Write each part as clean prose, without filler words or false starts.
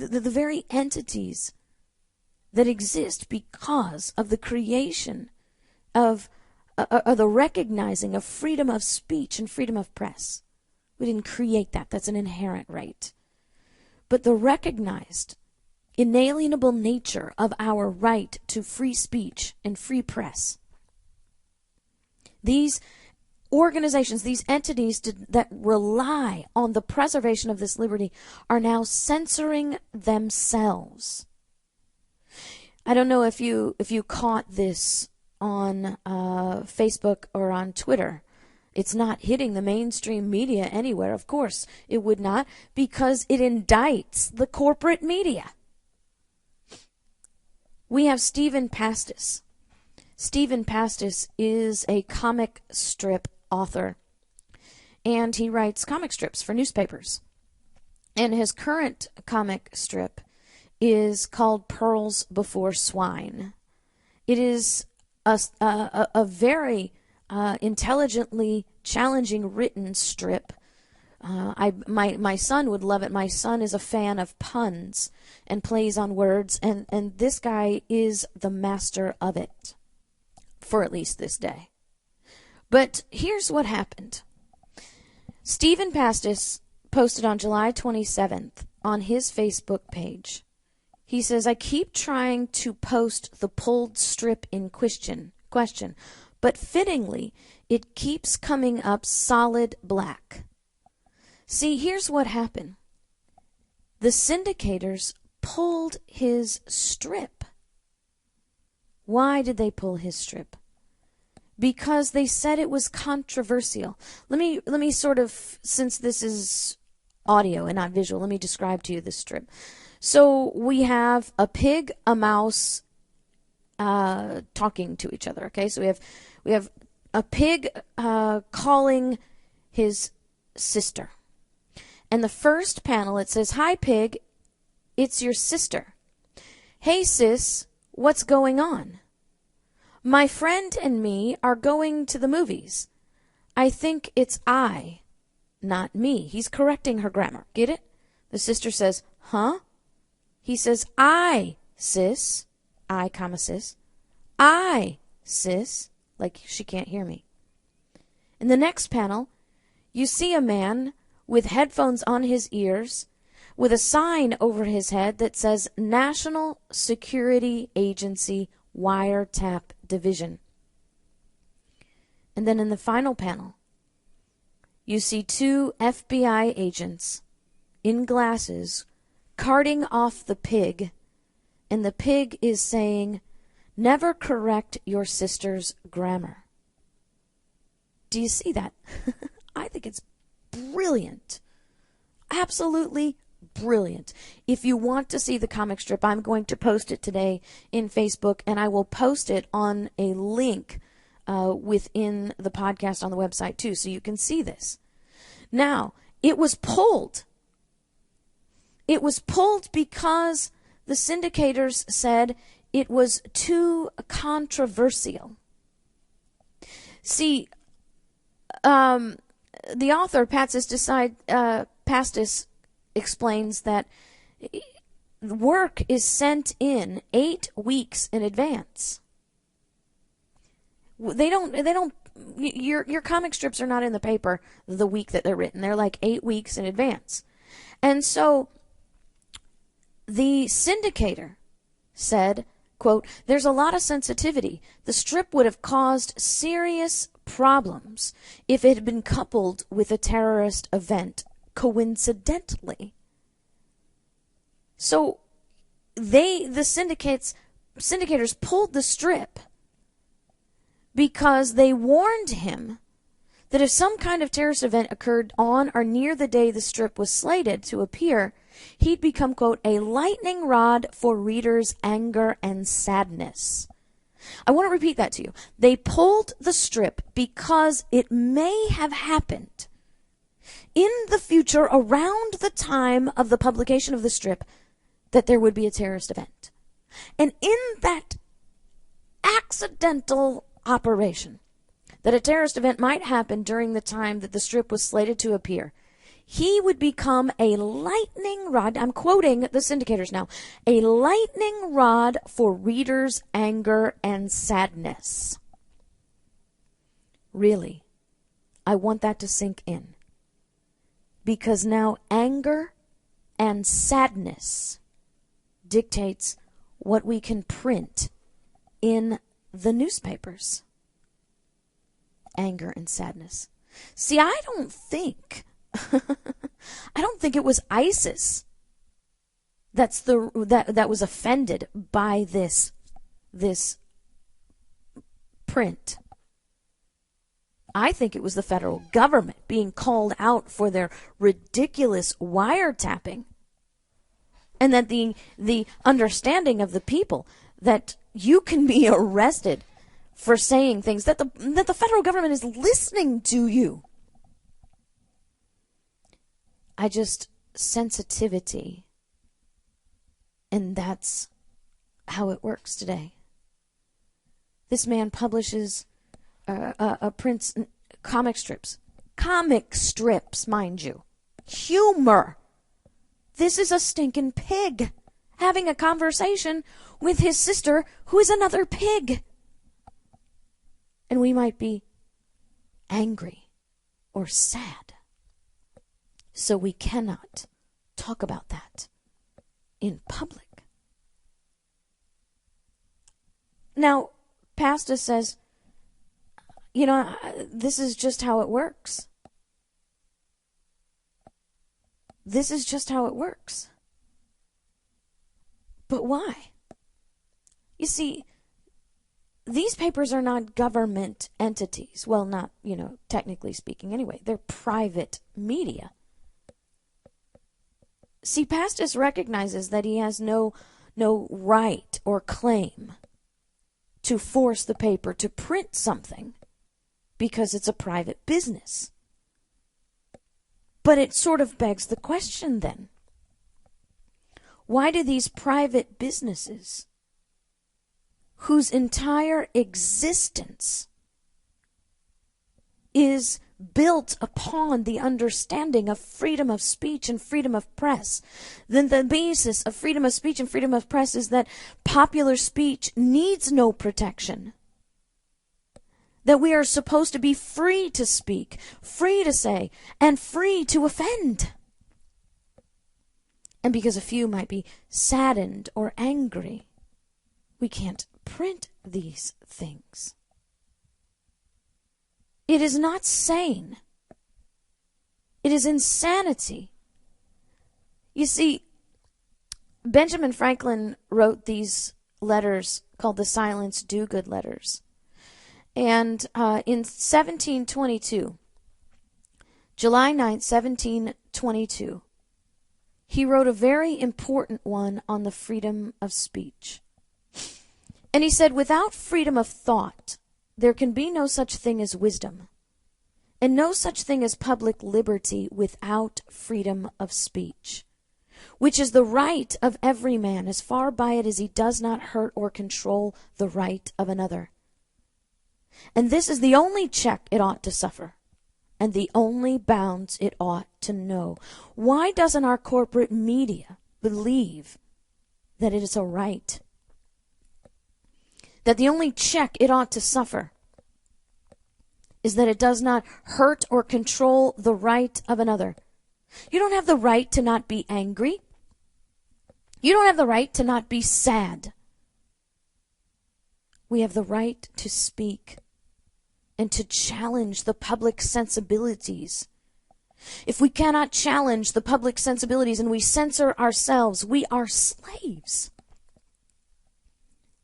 the very entities that exist because of the creation of the recognizing of freedom of speech and freedom of press. We didn't create that. That's an inherent right. But the recognized, inalienable nature of our right to free speech and free press. These organizations, these entities that rely on the preservation of this liberty are now censoring themselves. I don't know if you caught this on Facebook or on Twitter. It's not hitting the mainstream media anywhere. Of course it would not, because it indicts the corporate media. We have Stephen Pastis. Stephen Pastis is a comic strip author, and he writes comic strips for newspapers. And his current comic strip is called Pearls Before Swine. It is a very intelligently challenging written strip. My son would love it. My son is a fan of puns and plays on words, and this guy is the master of it, for at least this day. But here's what happened. Stephen Pastis posted on July 27th on his Facebook page. He says, I keep trying to post the pulled strip in question, but fittingly, it keeps coming up solid black. See, here's what happened. The syndicators pulled his strip. Why did they pull his strip? Because they said it was controversial. Let me sort of, since this is audio and not visual, let me describe to you this strip. So we have a pig, a mouse, talking to each other. Okay, so we have a pig calling his sister. And the first panel, it says, "Hi, pig, it's your sister. Hey, sis, what's going on? My friend and me are going to the movies. I think it's I, not me." He's correcting her grammar. Get it? The sister says, "Huh?" He says, "I, sis." I, comma, sis. "I, sis." Like she can't hear me. In the next panel, you see a man with headphones on his ears, with a sign over his head that says National Security Agency Wiretap Division. And then in the final panel, you see two FBI agents in glasses carting off the pig, and the pig is saying, "Never correct your sister's grammar." Do you see that? I think it's brilliant. Absolutely brilliant. If you want to see the comic strip, I'm going to post it today in Facebook, and I will post it on a link within the podcast on the website too, so you can see this. Now, it was pulled. It was pulled because the syndicators said it was too controversial. See, the author, Pastis, explains that work is sent in 8 weeks in advance. Your comic strips are not in the paper the week that they're written. They're like 8 weeks in advance. And so the syndicator said, quote, "There's a lot of sensitivity. The strip would have caused serious problems if it had been coupled with a terrorist event coincidentally." So the syndicators pulled the strip because they warned him that if some kind of terrorist event occurred on or near the day the strip was slated to appear, he'd become, quote, "a lightning rod for readers' anger and sadness." I want to repeat that to you. They pulled the strip because it may have happened in the future, around the time of the publication of the strip, that there would be a terrorist event. And in that accidental operation, that a terrorist event might happen during the time that the strip was slated to appear, he would become a lightning rod. I'm quoting the syndicators now. A lightning rod for readers' anger and sadness. Really, I want that to sink in. Because now anger and sadness dictates what we can print in the newspapers. Anger and sadness. See, I don't think it was ISIS that was offended by this print. I think it was the federal government being called out for their ridiculous wiretapping, and that the understanding of the people that you can be arrested for saying things, that the federal government is listening to you. Sensitivity, and that's how it works today. This man publishes prints comic strips, mind you, humor. This is a stinking pig having a conversation with his sister, who is another pig. And we might be angry or sad. So we cannot talk about that in public. Now, Pastor says, this is just how it works. This is just how it works. But why? You see, these papers are not government entities. Well, not, technically speaking anyway. They're private media. See, Pastis recognizes that he has no right or claim to force the paper to print something because it's a private business. But it sort of begs the question then. Why do these private businesses, whose entire existence is built upon the understanding of freedom of speech and freedom of press, then the basis of freedom of speech and freedom of press is that popular speech needs no protection, that we are supposed to be free to speak, free to say, and free to offend. And because a few might be saddened or angry, we can't print these things. It is not sane. It is insanity. You see, Benjamin Franklin wrote these letters called the Silence Do-Good letters. And in 1722, July 9th, 1722, he wrote a very important one on the freedom of speech. And he said, without freedom of thought, there can be no such thing as wisdom, and no such thing as public liberty without freedom of speech, which is the right of every man, as far by it as he does not hurt or control the right of another. And this is the only check it ought to suffer, and the only bounds it ought to know. Why doesn't our corporate media believe that it is a right? That the only check it ought to suffer is that it does not hurt or control the right of another. You don't have the right to not be angry. You don't have the right to not be sad. We have the right to speak and to challenge the public sensibilities. If we cannot challenge the public sensibilities and we censor ourselves, we are slaves.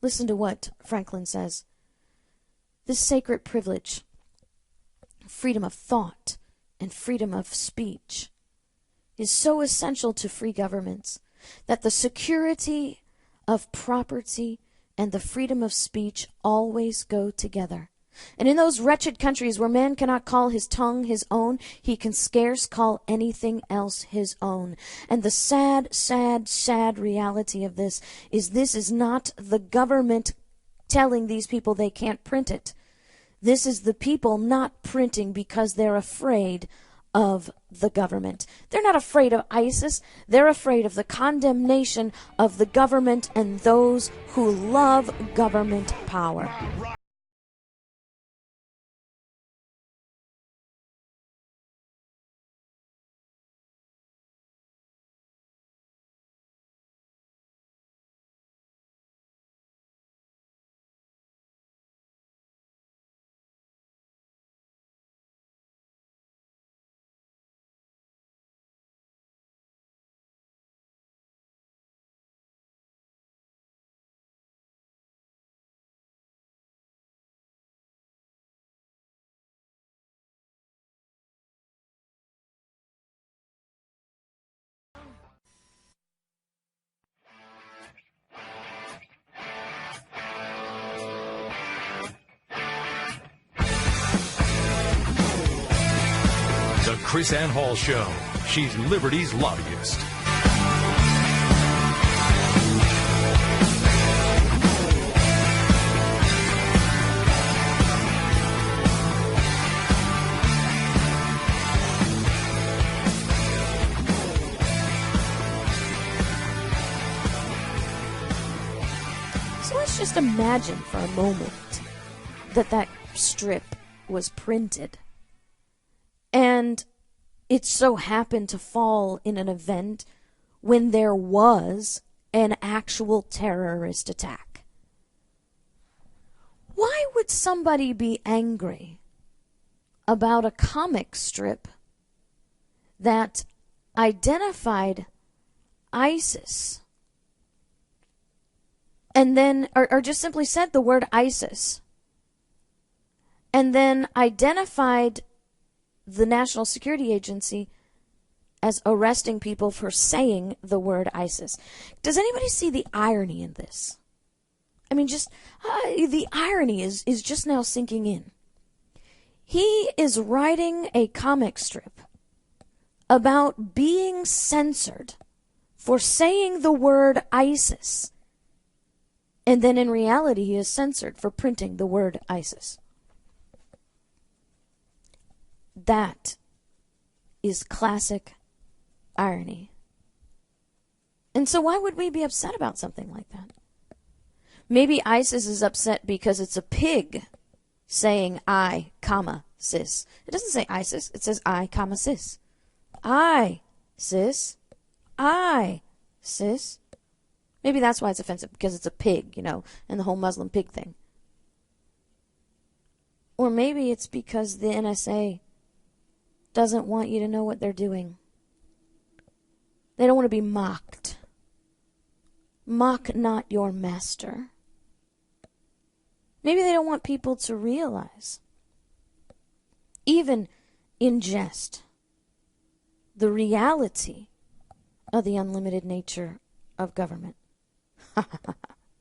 Listen to what Franklin says. This sacred privilege, freedom of thought and freedom of speech, is so essential to free governments that the security of property and the freedom of speech always go together. And in those wretched countries where man cannot call his tongue his own, he can scarce call anything else his own. And the sad, sad, sad reality of this is not the government telling these people they can't print it. This is the people not printing because they're afraid of the government. They're not afraid of ISIS. They're afraid of the condemnation of the government and those who love government power. The Krisanne Hall Show. She's Liberty's lobbyist. So let's just imagine for a moment that strip was printed. And it so happened to fall in an event when there was an actual terrorist attack. Why would somebody be angry about a comic strip that identified ISIS and then, or just simply said the word ISIS, and then identified the National Security Agency as arresting people for saying the word ISIS? Does anybody see the irony in this? I mean, just the irony is just now sinking in. He is writing a comic strip about being censored for saying the word ISIS, and then in reality he is censored for printing the word ISIS. That is classic irony. And so why would we be upset about something like that? Maybe ISIS is upset because it's a pig saying I, comma, sis. It doesn't say ISIS, it says I, comma, sis. I, sis. I, sis. Maybe that's why it's offensive, because it's a pig, and the whole Muslim pig thing. Or maybe it's because the NSA doesn't want you to know what they're doing. They don't want to be mocked. Mock not your master. Maybe they don't want people to realize, even in jest, the reality of the unlimited nature of government.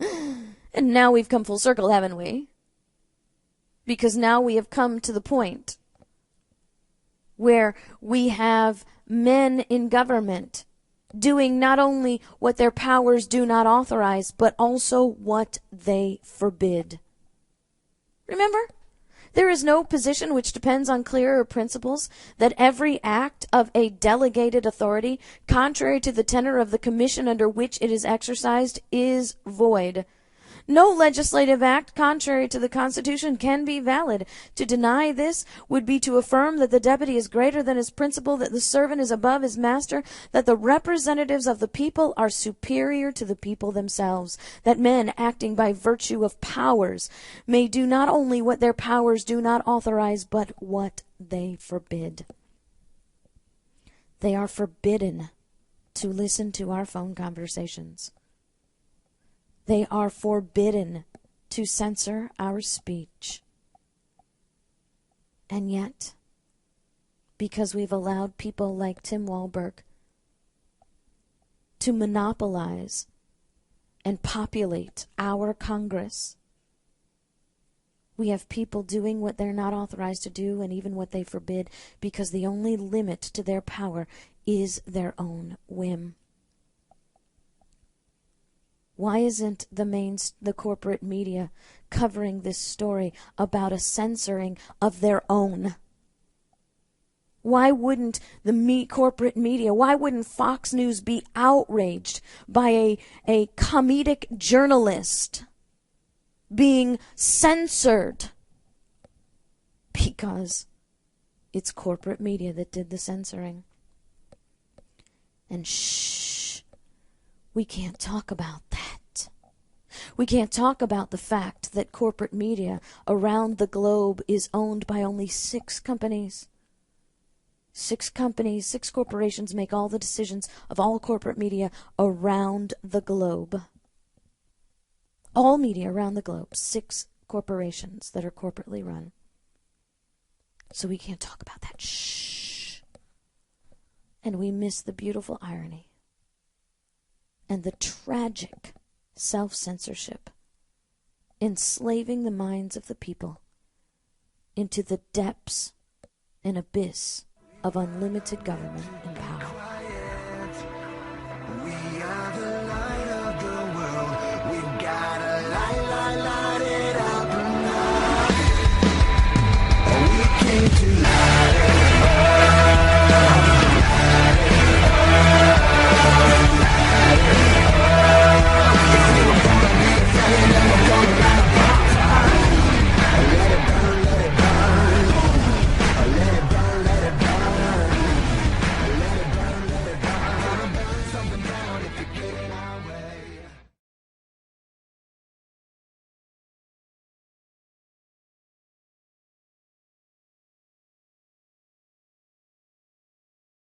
And now we've come full circle, haven't we? Because now we have come to the point where we have men in government doing not only what their powers do not authorize, but also what they forbid. Remember, there is no position which depends on clearer principles, that every act of a delegated authority, contrary to the tenor of the commission under which it is exercised, is void. No legislative act contrary to the Constitution can be valid. To deny this would be to affirm that the deputy is greater than his principal, that the servant is above his master, that the representatives of the people are superior to the people themselves, that men acting by virtue of powers may do not only what their powers do not authorize, but what they forbid. They are forbidden to listen to our phone conversations. They are forbidden to censor our speech. And yet, because we've allowed people like Tim Walberg to monopolize and populate our Congress, we have people doing what they're not authorized to do and even what they forbid, because the only limit to their power is their own whim. Why isn't the corporate media covering this story about a censoring of their own? Why wouldn't the corporate media, why wouldn't Fox News be outraged by a comedic journalist being censored? Because it's corporate media that did the censoring. And shh, we can't talk about that. We can't talk about the fact that corporate media around the globe is owned by only 6 companies. 6 companies, 6 corporations make all the decisions of all corporate media around the globe. All media around the globe, 6 corporations that are corporately run. So we can't talk about that. Shh. And we miss the beautiful irony and the tragic self-censorship, enslaving the minds of the people into the depths and abyss of unlimited government and